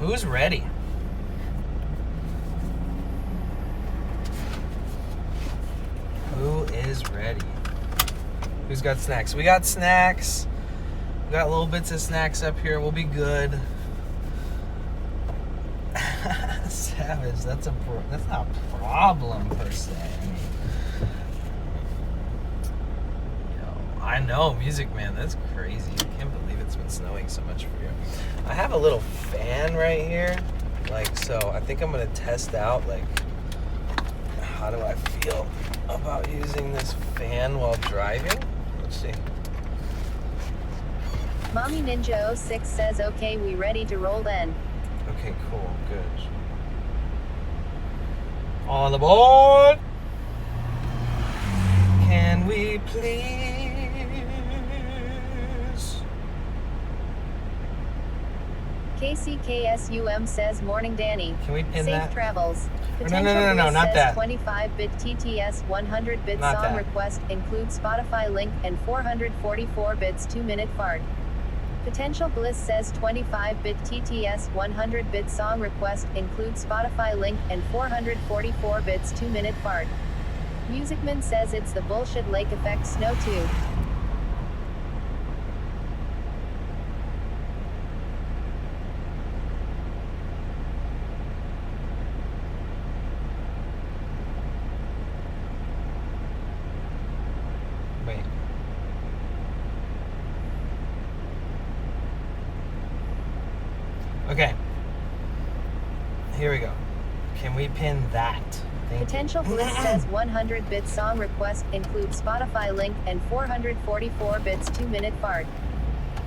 Who's ready? Who is ready? Who's got snacks? We got snacks. We got little bits of snacks up here. We'll be good. Savage. That's not a problem per se. I know, Music Man. That's crazy. I can't believe it's been snowing so much for you. I have a little fan right here, so I think I'm gonna test out how do I feel about using this fan while driving. Let's see. Mommy Ninja 06 says, okay, we ready to roll then. Okay, cool, good. On the board. Can we please? KCKSUM says, morning Danny. Can we pin Safe that? Travels. No, not that. 25-bit TTS 100-bit Not song that. request includes Spotify link and 444 bits 2-minute fart. Potential Bliss says 25-bit TTS 100-bit song request includes Spotify link and 444 bits 2-minute fart. Musicman says it's the bullshit lake effect snow too. Wait. Okay. Here we go. Can we pin that? Thank Potential Bliss says 100-bit song request includes Spotify link and 444 bits 2-minute fart.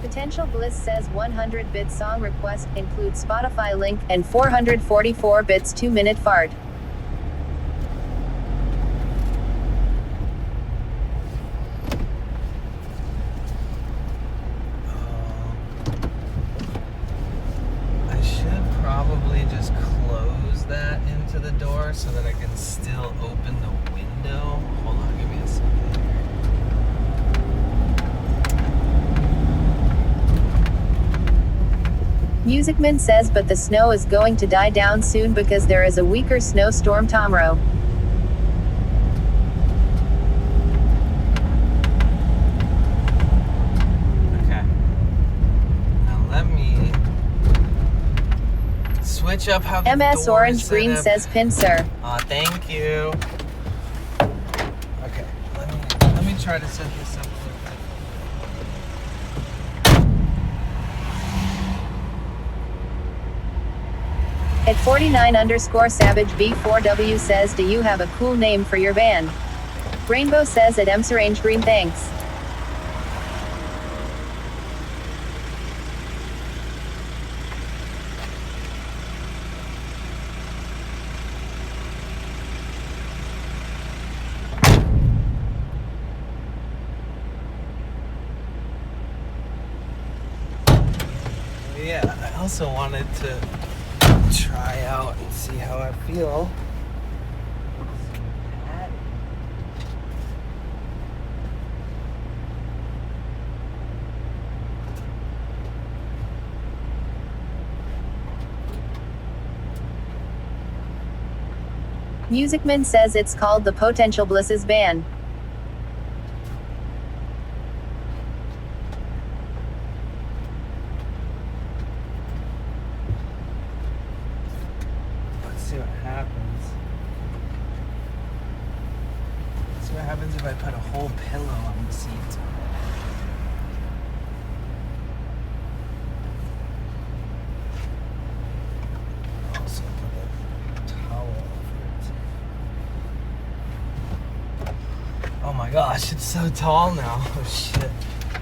Potential Bliss says 100-bit song request includes Spotify link and 444 bits 2-minute fart. I should probably just close that into the door so that I can still open the window. Hold on, give me a second here. Musicman says, but the snow is going to die down soon because there is a weaker snowstorm tomorrow. Okay. Now let me switch up how the MS door Orange is Green set up. says pin sir. Thank you. Okay, let me try to set this up a little bit. At 49_Savage B4W says, do you have a cool name for your band? Rainbow says at MS Orange Green thanks. Yeah, I also wanted to try out and see how I feel. Musicman says it's called the Potential Blisses Band. Let's see what happens. Let's see what happens if I put a whole pillow on the seat. Also put a towel over it. Oh my gosh, it's so tall now. Oh shit.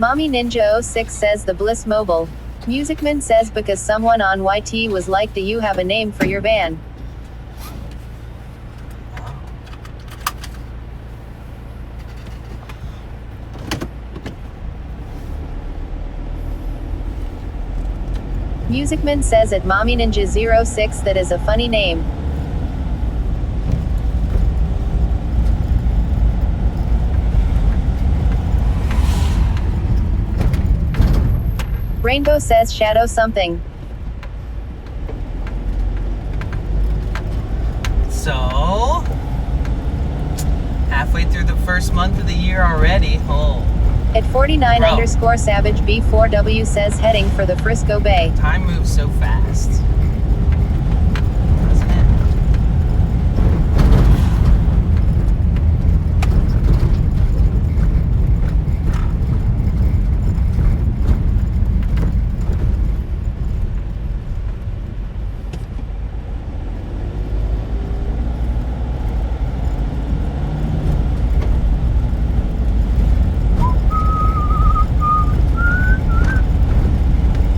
Mommy Ninja 06 says the Bliss Mobile. Musicman says because someone on YT was like, do you have a name for your band? Musicman says at Mommy Ninja 06 that is a funny name. Rainbow says shadow something. So, halfway through the first month of the year already. Oh, At 49 Bro. underscore Savage B4W says heading for the Frisco Bay. time moves so fast. Doesn't it?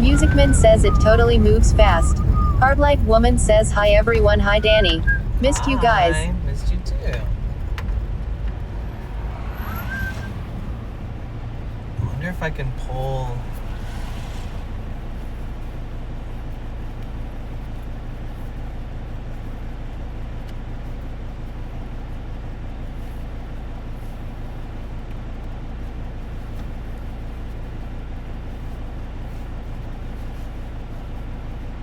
Musicman says it totally moves fast. Hardlight Woman says hi everyone. Hi Danny. Missed you guys. I missed you too. I wonder if I can pull.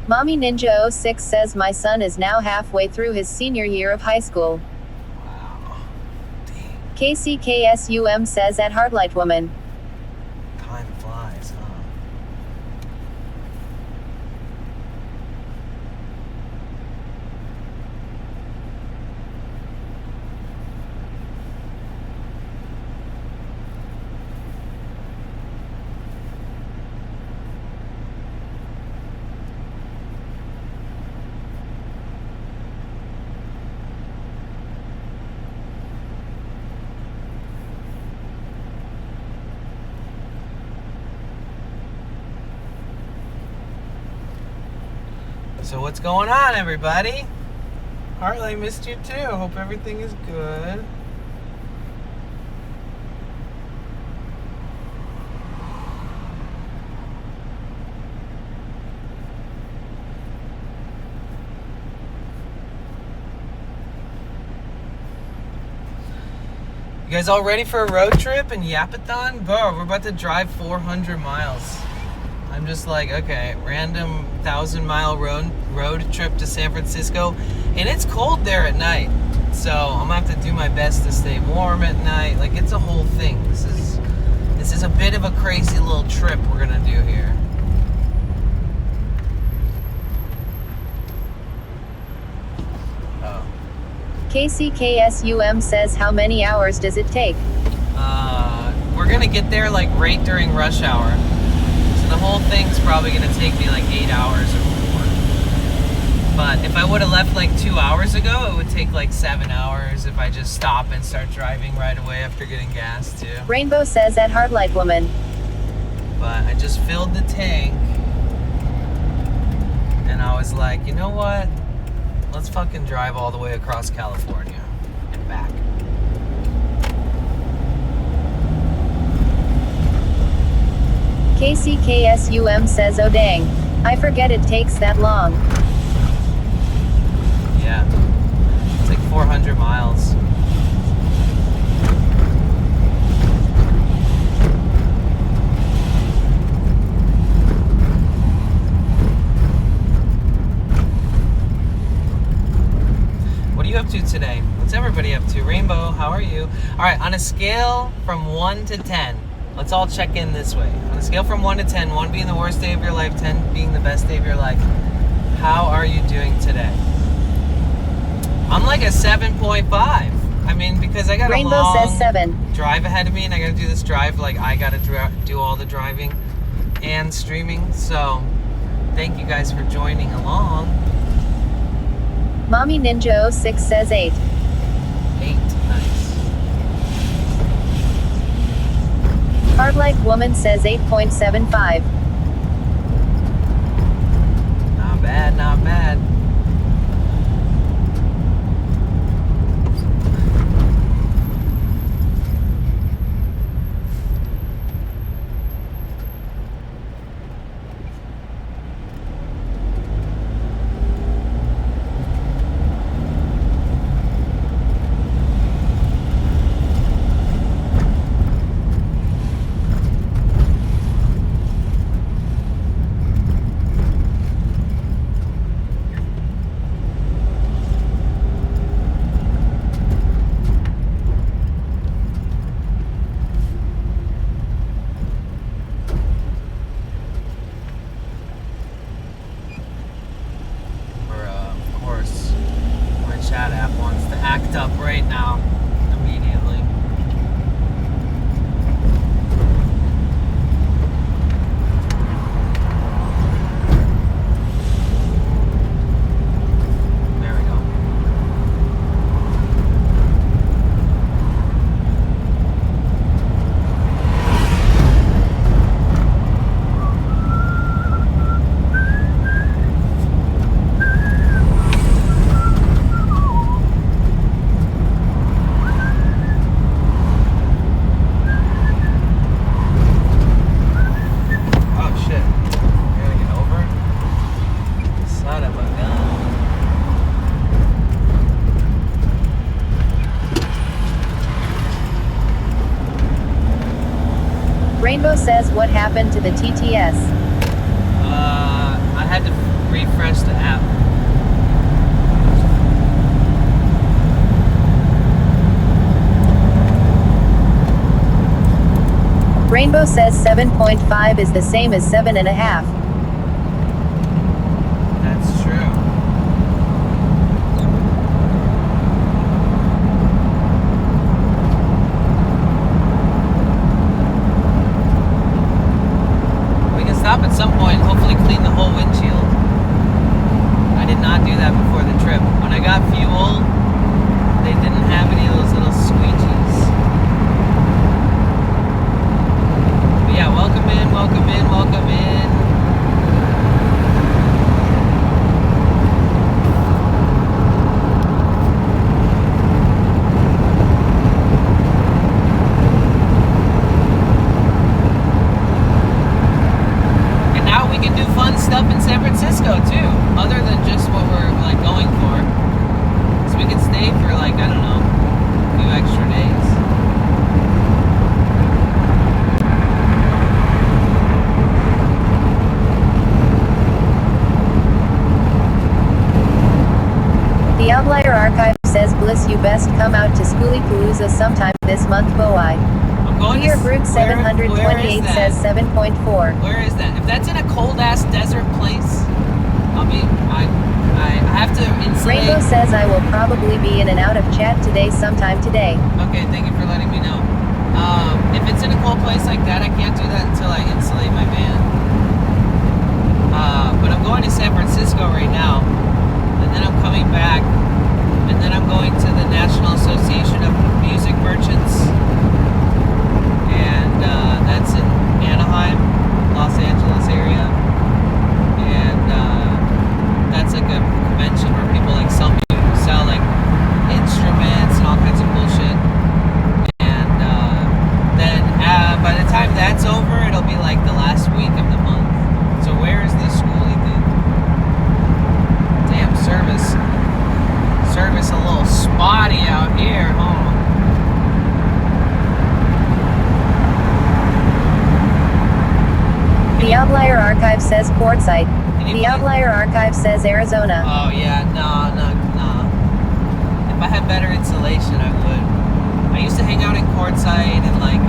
Mommy Ninja 06 says my son is now halfway through his senior year of high school. Wow. Dang. KCKSUM says at Hardlight Woman. Time flies, huh? So what's going on, everybody? Hartley, missed you too. Hope everything is good. You guys all ready for a road trip in Yapathon? Bro, we're about to drive 400 miles. I'm just like, okay, random 1,000-mile road trip to San Francisco, and it's cold there at night. So I'm gonna have to do my best to stay warm at night. Like, it's a whole thing. This is a bit of a crazy little trip we're gonna do here. Oh. KCKSUM says how many hours does it take? We're gonna get there like right during rush hour. The whole thing's probably going to take me like 8 hours or more. But if I would have left like 2 hours ago, it would take like 7 hours if I just stop and start driving right away after getting gas too. Rainbow says at Hardlight Woman. But I just filled the tank and I was like, you know what? Let's fucking drive all the way across California and back. KCKSUM says oh dang. I forget it takes that long. Yeah. It's like 400 miles. What are you up to today? What's everybody up to? Rainbow, how are you? All right, on a scale from 1 to 10, let's all check in this way. On a scale from 1 to 10, 1 being the worst day of your life, 10 being the best day of your life, how are you doing today? I'm like a 7.5. I mean, because I got Rainbow a long says 7. drive ahead of me, and I got to do this drive. Like, I got to do all the driving and streaming. So, thank you guys for joining along. Mommy Ninja 06 says 8. 8, nice. Hardlight Woman says 8.75. Not bad, not bad. Rainbow says, what happened to the TTS? I had to refresh the app. Rainbow says 7.5 is the same as 7.5. That's true. We can stop at some point and hopefully clean the whole windshield. I did not do that before the trip. When I got fuel, they didn't have any of those little squeegees. But yeah, welcome in, welcome in, welcome in. And now we can do fun stuff in San Francisco too, other than just what we're like going for. So we can stay for like, I don't know, a few extra days. The Outlier Archive says, Bliss, you best come out to Schoolie Palooza sometime this month, Boy. I'm going Beer to Brute where 728 is that? says 7.4. Where is that? If that's in a cold ass desert place, I have to insulate. Rainbow says, I will probably be in and out of chat today sometime today. Okay, thank you for letting me know. If it's in a cold place like that, I can't do that until I insulate my van. But I'm going to San Francisco right now, and then I'm coming back, and then I'm going to the National Association of Music Merchants, and that's in Anaheim, Los Angeles area, and that's like a convention where people like sell like instruments and all kinds of bullshit. And then by the time that's over, it'll be like the last week of the month. So where is this schoolie thing? Damn, service a little spotty out here, huh? The Outlier Archive says Quartzsite. The Outlier Archive says Arizona. Oh yeah, no. If I had better insulation, I would. I used to hang out in Quartzsite and like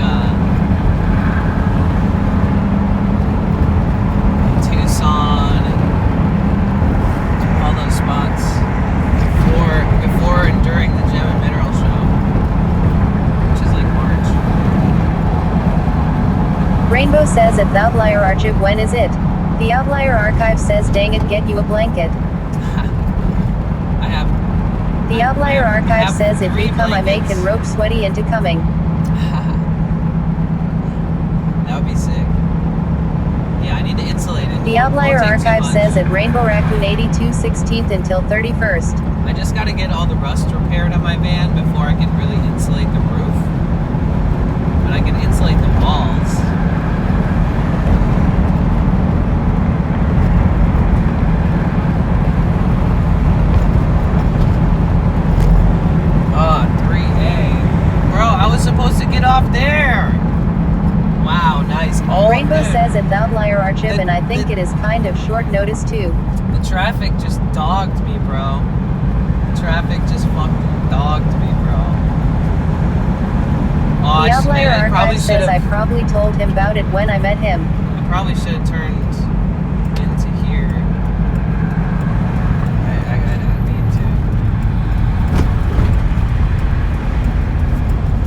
Tucson and all those spots before and during the Gem and Mineral Show, which is like March. Rainbow says at the Outlier Archive, when is it? The Outlier Archive says, dang it, get you a blanket. I have. The Outlier Archive says, if you come, I make and rope sweaty into coming. That would be sick. Yeah, I need to insulate it. The Outlier Won't take too Archive much. says at Rainbow Raccoon 82 16th until 31st. I just got to get all the rust repaired on my van before I can really insulate the roof. But I can insulate the walls. Oh, 3A. Bro, I was supposed to get off there. Wow, nice. Oh, Rainbow dude. says at the Outlier Archive, and I think it is kind of short notice too. The traffic just dogged me, bro. The traffic just fucking dogged me, bro. Oh, The Outlier I probably Archive says, I should've- probably told him about it when I met him. I probably should have turned